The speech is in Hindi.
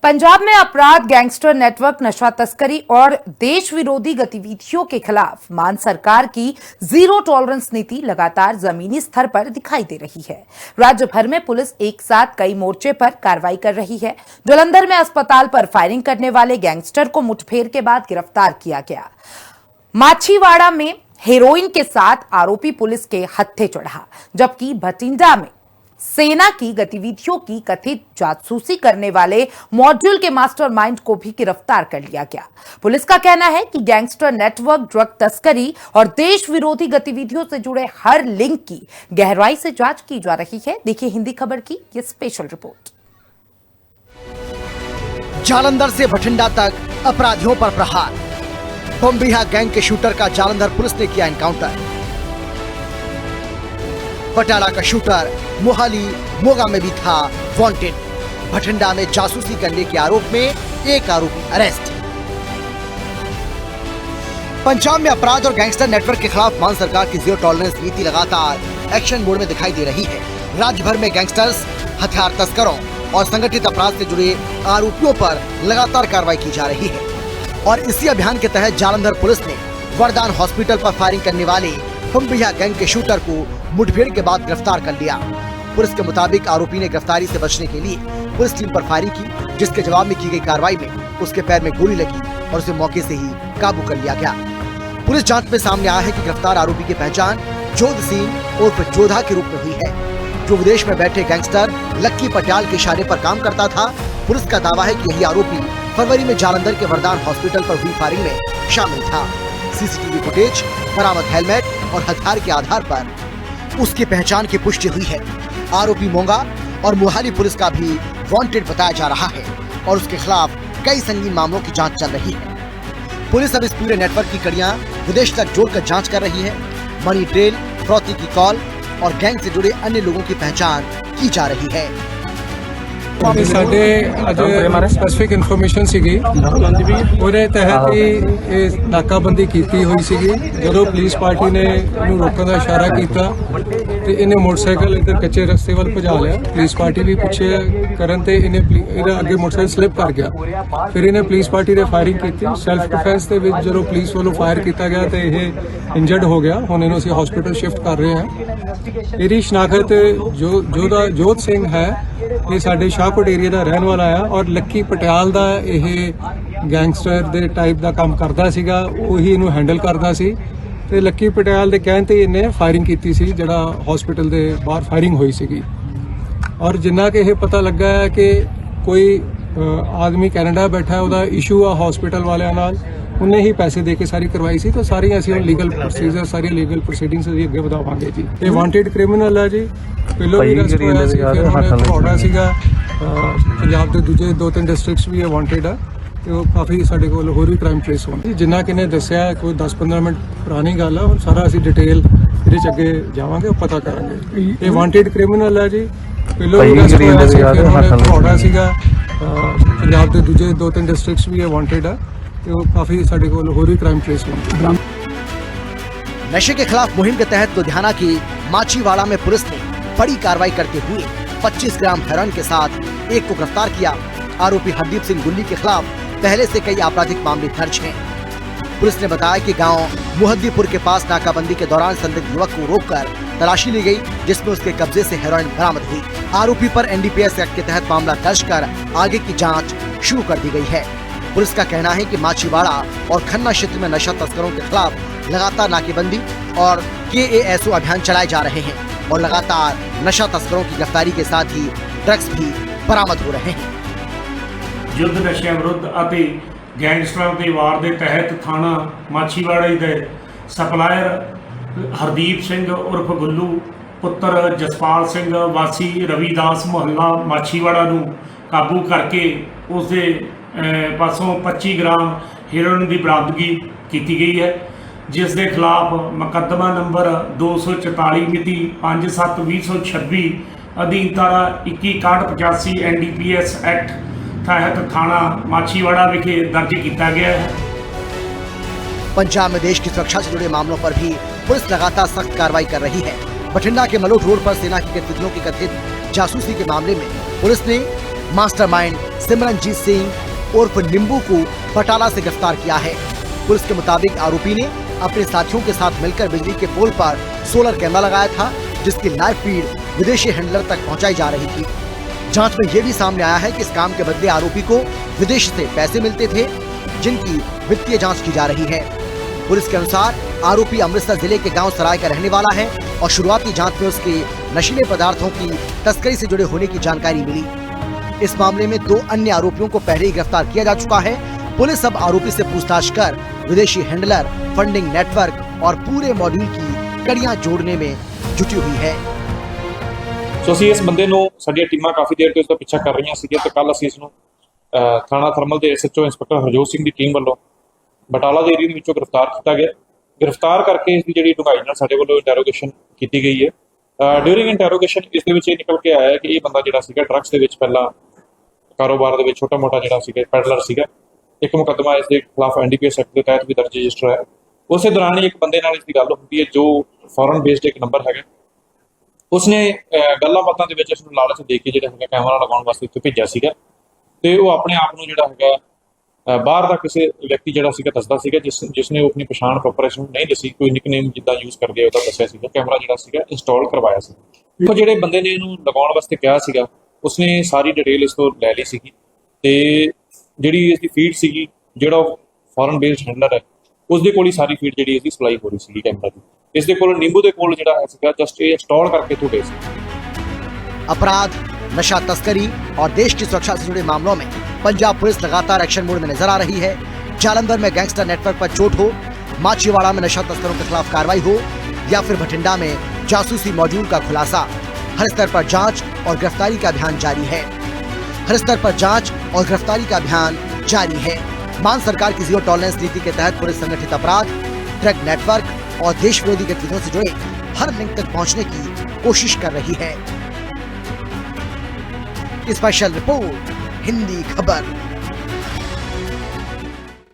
पंजाब में अपराध, गैंगस्टर नेटवर्क, नशा तस्करी और देश विरोधी गतिविधियों के खिलाफ मान सरकार की जीरो टॉलरेंस नीति लगातार जमीनी स्तर पर दिखाई दे रही है। राज्य भर में पुलिस एक साथ कई मोर्चे पर कार्रवाई कर रही है। जालंधर में अस्पताल पर फायरिंग करने वाले गैंगस्टर को मुठभेड़ के बाद गिरफ्तार किया गया। माछीवाड़ा में हेरोइन के साथ आरोपी पुलिस के हत्थे चढ़ा, जबकि भटिंडा में सेना की गतिविधियों की कथित जासूसी करने वाले मॉड्यूल के मास्टरमाइंड को भी गिरफ्तार कर लिया गया। पुलिस का कहना है कि गैंगस्टर नेटवर्क, ड्रग तस्करी और देश विरोधी गतिविधियों से जुड़े हर लिंक की गहराई से जांच की जा रही है। देखिए हिंदी खबर की ये स्पेशल रिपोर्ट। जालंधर से भटिंडा तक अपराधियों पर प्रहार। बमबिहा गैंग के शूटर का जालंधर पुलिस ने किया एनकाउंटर। बटाला का शूटर मोहाली मोगा में भी था वांटेड। भटिंडा में जासूसी करने के आरोप में एक आरोपी अरेस्ट। पंजाब में अपराध और गैंगस्टर नेटवर्क के खिलाफ मान सरकार की जीरो टॉलरेंस नीति लगातार एक्शन मोड में दिखाई दे रही है। राज्य भर में गैंगस्टर्स, हथियार तस्करों और संगठित अपराध से जुड़े आरोपियों पर लगातार कार्रवाई की जा रही है। और इसी अभियान के तहत जालंधर पुलिस ने वरदान हॉस्पिटल पर फायरिंग करने वाले बमबिहा गैंग के शूटर को मुठभेड़ के बाद गिरफ्तार कर लिया। पुलिस के मुताबिक आरोपी ने गिरफ्तारी से बचने के लिए पुलिस टीम पर फायरिंग की, जिसके जवाब में की गई कार्रवाई में उसके पैर में गोली लगी और उसे मौके से ही काबू कर लिया गया। पुलिस जांच में सामने आया है कि गिरफ्तार आरोपी की पहचान जोध सिंह उर्फ जोधा के रूप में हुई है, जो विदेश में बैठे गैंगस्टर लक्की पटियाल के इशारे पर काम करता था। पुलिस का दावा है कि यही आरोपी फरवरी में जालंधर के वरदान हॉस्पिटल पर हुई फायरिंग में शामिल था। सीसीटीवी फुटेज, बरामद हेलमेट और हथियार के आधार पर उसकी पहचान की पुष्टि हुई है। आरोपी मोगा और मोहाली पुलिस का भी वांटेड बताया जा रहा है और उसके खिलाफ कई संगीन मामलों की जांच चल रही है। पुलिस अब इस पूरे नेटवर्क की कड़ियां विदेश तक जोड़कर जांच कर रही है। मनी ट्रेल, फ्रॉती की कॉल और गैंग से जुड़े अन्य लोगों की पहचान की जा रही है। ਸਾਡੇ ਅੱਜ ਸਪੈਸੀਫਿਕ ਇਨਫੋਰਮੇਸ਼ਨ ਸੀਗੀ, ਉਹਦੇ ਤਹਿਤ ਹੀ ਨਾਕਾਬੰਦੀ ਕੀਤੀ ਹੋਈ ਸੀਗੀ। ਜਦੋਂ ਪੁਲਿਸ ਪਾਰਟੀ ਨੇ ਇਹਨੂੰ ਰੋਕਣ ਦਾ ਇਸ਼ਾਰਾ ਕੀਤਾ ਤੇ ਇਹਨੇ ਮੋਟਰਸਾਈਕਲ ਇੱਧਰ ਕੱਚੇ ਰਸਤੇ ਵੱਲ ਭਜਾ ਲਿਆ। ਪੁਲਿਸ ਪਾਰਟੀ ਵੀ ਪਿੱਛੇ ਕਰਨ ਤੇ ਇਹਦਾ ਅੱਗੇ ਮੋਟਰਸਾਈਕਲ ਸਲਿਪ ਕਰ ਗਿਆ। ਫਿਰ ਇਹਨੇ ਪੁਲਿਸ ਪਾਰਟੀ ਦੇ ਫਾਇਰਿੰਗ ਕੀਤੀ। ਸੈਲਫ ਡਿਫੈਂਸ ਦੇ ਵਿੱਚ ਜਦੋਂ ਪੁਲਿਸ ਵੱਲੋਂ ਫਾਇਰ ਕੀਤਾ ਗਿਆ ਤੇ ਇਹ ਇੰਜਰਡ ਹੋ ਗਿਆ। ਹੁਣ ਇਹਨੂੰ ਅਸੀਂ ਹਸਪੀਟਲ ਸ਼ਿਫਟ ਕਰ ਰਹੇ ਹਾਂ। ਇਹਦੀ ਸ਼ਨਾਖਤ ਜੋਧ ਸਿੰਘ ਹੈ। ਇਹ ਸਾਡੇ ਸ਼ਾਹਕੋਟ ਏਰੀਆ ਦਾ ਰਹਿਣ ਵਾਲਾ ਆ ਔਰ ਲੱਕੀ ਪਟਿਆਲ ਦਾ ਇਹ ਗੈਂਗਸਟਰ ਦੇ ਟਾਈਪ ਦਾ ਕੰਮ ਕਰਦਾ ਸੀਗਾ। ਉਹੀ ਇਹਨੂੰ ਹੈਂਡਲ ਕਰਦਾ ਸੀ ਤੇ ਲੱਕੀ ਪਟਿਆਲ ਦੇ ਕਹਿਣ ਤੇ ਇਹਨੇ ਫਾਇਰਿੰਗ ਕੀਤੀ ਸੀ, ਜਿਹੜਾ ਹਸਪੀਟਲ ਦੇ ਬਾਹਰ ਫਾਇਰਿੰਗ ਹੋਈ ਸੀਗੀ। ਔਰ ਜਿੰਨਾ ਕਿ ਇਹ ਪਤਾ ਲੱਗਾ ਹੈ ਕਿ ਕੋਈ ਆਦਮੀ ਕੈਨੇਡਾ ਬੈਠਾ, ਉਹਦਾ ਇਸ਼ੂ ਆ ਹਸਪੀਟਲ ਵਾਲਿਆਂ ਨਾਲ, ਉਹਨੇ ਹੀ ਪੈਸੇ ਦੇ ਕੇ ਸਾਰੀ ਕਰਵਾਈ ਸੀ। ਤਾਂ ਸਾਰੀਆਂ ਅਸੀਂ ਹੁਣ ਲੀਗਲ ਪ੍ਰੋਸੀਜਰ, ਸਾਰੀਆਂ ਲੀਗਲ ਪ੍ਰੋਸੀਡਿੰਗਸ ਅਸੀਂ ਅੱਗੇ ਵਧਾਵਾਂਗੇ ਜੀ। ਇਹ ਵਾਂਟਡ ਕ੍ਰਿਮੀਨਲ ਹੈ ਜੀ, ਪਹਿਲਾਂ ਵੀ ਅਰੈਸਟ ਹੋਇਆ ਸੀ, ਫਿਰ ਹੁਣ ਥੋੜਾ ਸੀਗਾ। ਪੰਜਾਬ ਦੇ ਦੂਜੇ 2-3 ਡਿਸਟ੍ਰਿਕਟਸ ਵੀ ਇਹ ਵਾਂਟਡ ਆ ਤੇ ਉਹ ਕਾਫੀ ਸਾਡੇ ਕੋਲ ਹੋਰ ਵੀ ਕ੍ਰਾਈਮ ਟ੍ਰੇਸ ਹੋਣ। ਜਿੰਨਾ ਕਿਨੇ ਦੱਸਿਆ ਕੋਈ 10-15 ਮਿੰਟ ਪੁਰਾਣੀ ਗੱਲ ਆ, ਹੁਣ ਸਾਰਾ ਅਸੀਂ ਡਿਟੇਲ ਇਹਦੇ ਚ ਅੱਗੇ ਜਾਵਾਂਗੇ, ਪਤਾ ਕਰਾਂਗੇ। ਇਹ ਵਾਂਟਡ ਕ੍ਰਿਮੀਨਲ ਹੈ ਜੀ, ਪਹਿਲਾਂ ਵੀ ਅਰੈਸਟ ਹੋਇਆ ਸੀ, ਫਿਰ ਹੁਣ ਥੋੜਾ ਸੀਗਾ। ਪੰਜਾਬ ਦੇ ਦੂਜੇ 2-3 ਡਿਸਟ੍ਰਿਕਟਸ ਵੀ ਇਹ ਵਾਂਟਡ ਆ ਤੇ ਉਹ ਕਾਫੀ ਸਾਡੇ ਕੋਲ ਹੋਰ ਵੀ ਕ੍ਰਾਈਮ ट्रेस होंगे। नशे के खिलाफ मुहिम के तहत लुधियाना की माछीवाड़ा में पुलिस ने बड़ी कार्रवाई करते हुए 25 ग्राम हेरोइन के साथ एक को गिरफ्तार किया। आरोपी हरदीप सिंह गुल्ली के खिलाफ पहले से कई आपराधिक मामले दर्ज हैं। पुलिस ने बताया कि गांव मुहद्दीपुर के पास नाकाबंदी के दौरान संदिग्ध युवक को रोककर तलाशी ली गई, जिसमें उसके कब्जे से हेरोइन बरामद हुई। आरोपी पर NDPS एक्ट के तहत मामला दर्ज कर आगे की जाँच शुरू कर दी गई है। पुलिस का कहना है कि माछीवाड़ा और खन्ना क्षेत्र में नशा तस्करों के खिलाफ लगातार नाकेबंदी और KASO अभियान चलाए जा रहे हैं और लगातार नशा तस्करों की गिरफ्तारी के साथ ही ड्रग्स भी बरामद हो रहे हैं। युद्ध नशे विरुद्ध ਅਤੇ ਗੈਂਗਸਟਰਾਂ ਦੇ ਵਾਰ ਦੇ ਤਹਿਤ ਥਾਣਾ ਮਾਛੀਵਾੜਾ ਦੇ ਸਪਲਾਇਰ ਹਰਦੀਪ ਸਿੰਘ ਉਰਫ ਗੁੱਲੂ ਪੁੱਤਰ ਜਸਪਾਲ ਸਿੰਘ ਵਾਸੀ ਰਵੀਦਾਸ ਮੁਹੱਲਾ ਮਾਛੀਵਾੜਾ ਨੂੰ ਕਾਬੂ ਕਰਕੇ ਉਸ ਦੇ ਪਾਸੋਂ 25 ਗ੍ਰਾਮ ਹੈਰੋਇਨ ਦੀ ਬਰਾਮਦਗੀ ਕੀਤੀ ਗਈ ਹੈ, ਜਿਸ ਦੇ ਖਿਲਾਫ ਮੁਕੱਦਮਾ ਨੰਬਰ 244 ਮਿਤੀ 5/7/2026 ਅਧੀਨ ਧਾਰਾ 21/6185 NDPS एक्ट तहत थाना माछीवाड़ा विखे दर्ज किया गया है। पंजाब में देश की सुरक्षा से जुड़े मामलों पर भी पुलिस लगातार सख्त कार्रवाई कर रही है। बठिंडा के मलोट रोड पर सेना की गतिविधियों की कथित जासूसी के मामले में पुलिस ने मास्टरमाइंड सिमरनजीत सिंह उर्फ निम्बू को बटाला से गिरफ्तार किया है। पुलिस के मुताबिक आरोपी ने अपने साथियों के साथ मिलकर बिजली के पोल पर सोलर कैमरा लगाया था, जिसकी लाइव फीड विदेशी हैंडलर तक पहुंचाई जा रही थी। जांच में यह भी सामने आया है कि इस काम के बदले आरोपी को विदेश से पैसे मिलते थे, जिनकी वित्तीय जांच की जा रही है। पुलिस के अनुसार आरोपी अमृतसर जिले के गांव सराय का रहने वाला है और शुरुआती जांच में उसके नशीले पदार्थों की तस्करी से जुड़े होने की जानकारी मिली। इस मामले में 2 अन्य आरोपियों को पहले ही गिरफ्तार किया जा चुका है। पुलिस अब आरोपी से पूछताछ कर विदेशी हैंडलर, फंडिंग नेटवर्क और पूरे मॉड्यूल की कड़ियां जोड़ने में जुटी हुई है। ਸੋ ਅਸੀਂ ਇਸ ਬੰਦੇ ਨੂੰ ਸਾਡੀਆਂ ਟੀਮਾਂ ਕਾਫੀ ਦੇਰ ਤੋਂ ਇਸ ਦਾ ਪਿੱਛਾ ਕਰ ਰਹੀਆਂ ਸੀਗੀਆਂ ਤੇ ਕੱਲ ਅਸੀਂ ਇਸ ਨੂੰ ਥਾਣਾ ਥਰਮਲ ਦੇ ਐਸਐਚਓ ਇੰਸਪੈਕਟਰ ਹਰਜੋਤ ਸਿੰਘ ਦੀ ਟੀਮ ਵੱਲੋਂ ਬਟਾਲਾ ਦੇ ਏਰੀਆ ਦੇ ਵਿੱਚੋਂ ਗ੍ਰਿਫਤਾਰ ਕੀਤਾ ਗਿਆ। ਗ੍ਰਿਫਤਾਰ ਕਰਕੇ ਇਸ ਦੀ ਜਿਹੜੀ ਡੂੰਘਾਈ ਨਾਲ ਸਾਡੇ ਵੱਲੋਂ ਇੰਟਰੋਗੇਸ਼ਨ ਕੀਤੀ ਗਈ ਹੈ। ਡਿਊਰਿੰਗ ਇੰਟਰੋਗੇਸ਼ਨ ਇਸ ਦੇ ਵਿੱਚ ਇਹ ਨਿਕਲ ਕੇ ਆਇਆ ਕਿ ਇਹ ਬੰਦਾ ਜਿਹੜਾ ਸੀਗਾ ਡਰੱਗਸ ਦੇ ਵਿੱਚ ਪਹਿਲਾਂ ਕਾਰੋਬਾਰ ਦੇ ਵਿੱਚ ਛੋਟਾ ਮੋਟਾ ਜਿਹੜਾ ਸੀਗਾ ਪੈਡਲਰ ਸੀਗਾ। ਇੱਕ ਮੁਕੱਦਮਾ ਇਸ ਦੇ ਖਿਲਾਫ ਐਨਡੀਪੀਐਸ ਐਕਟ ਦੇ ਤਹਿਤ ਵੀ ਦਰਜ ਰਜਿਸਟਰ ਹੈ। ਉਸੇ ਦੌਰਾਨ ਹੀ ਇੱਕ ਬੰਦੇ ਨਾਲ ਇਸ ਦੀ ਗੱਲ ਹੁੰਦੀ ਹੈ ਜੋ ਫੋਰਨ ਬੇਸਡ ਇੱਕ ਨੰਬਰ ਹੈਗਾ। ਉਸਨੇ ਗੱਲਾਂ ਬਾਤਾਂ ਦੇ ਵਿੱਚ ਇਸ ਨੂੰ ਲਾਲਚ ਦੇ ਕੇ ਜਿਹੜਾ ਹੈਗਾ ਕੈਮਰਾ ਲਗਾਉਣ ਵਾਸਤੇ ਇੱਥੇ ਭੇਜਿਆ ਸੀਗਾ ਤੇ ਉਹ ਆਪਣੇ ਆਪ ਨੂੰ ਜਿਹੜਾ ਹੈਗਾ ਬਾਹਰ ਦਾ ਕਿਸੇ ਵਿਅਕਤੀ ਜਿਹੜਾ ਸੀਗਾ ਦੱਸਦਾ ਸੀਗਾ ਜਿਸਨੇ ਉਹ ਆਪਣੀ ਪਛਾਣ ਪ੍ਰੋਪਰ ਇਸ ਨੂੰ ਨਹੀਂ ਦੱਸੀ, ਕੋਈ ਨਿਕਨੇਮ ਜਿੱਦਾਂ ਯੂਜ਼ ਕਰਦੇ ਉਹਦਾ ਦੱਸਿਆ ਸੀਗਾ। ਕੈਮਰਾ ਜਿਹੜਾ ਸੀਗਾ ਇੰਸਟਾਲ ਕਰਵਾਇਆ ਸੀ। ਉਹ ਜਿਹੜੇ ਬੰਦੇ ਨੇ ਇਹਨੂੰ ਲਗਾਉਣ ਵਾਸਤੇ ਕਿਹਾ ਸੀਗਾ ਉਸਨੇ ਸਾਰੀ ਡਿਟੇਲ ਇਸ ਤੋਂ ਲੈ ਲਈ ਸੀਗੀ ਤੇ ਜਿਹੜੀ ਇਸਦੀ ਫੀਡ ਸੀਗੀ, ਜਿਹੜਾ ਫੋਰਨ ਬੇਸਡ ਹੈਂਡਲਰ ਹੈ उसदे कोल ही सारी फीड जी इसकी सप्लाई हो रही सी कैमरा की। इस दे कोल नींबू दे कोल जिहड़ा है जस्ट ये इंस्टॉल करके तो गए सी। अपराध, नशा तस्करी और देश की सुरक्षा से जुड़े मामलों में पंजाब पुलिस लगातार एक्शन मोड में नजर आ रही है। जालंधर में गैंगस्टर नेटवर्क पर चोट हो, माछीवाड़ा में नशा तस्करों के खिलाफ कार्रवाई हो या फिर भटिंडा में जासूसी मॉड्यूल का खुलासा, हर स्तर पर जांच और गिरफ्तारी का अभियान जारी है। हर स्तर पर जांच और गिरफ्तारी का अभियान जारी है। मान सरकार की जीरो टॉलरेंस नीति के तहत पुलिस संगठित अपराध, ड्रग नेटवर्क और देश विरोधी गतिविधियों से जुड़े हर लिंक तक पहुंचने की कोशिश कर रही है। स्पेशल रिपोर्ट, हिंदी खबर।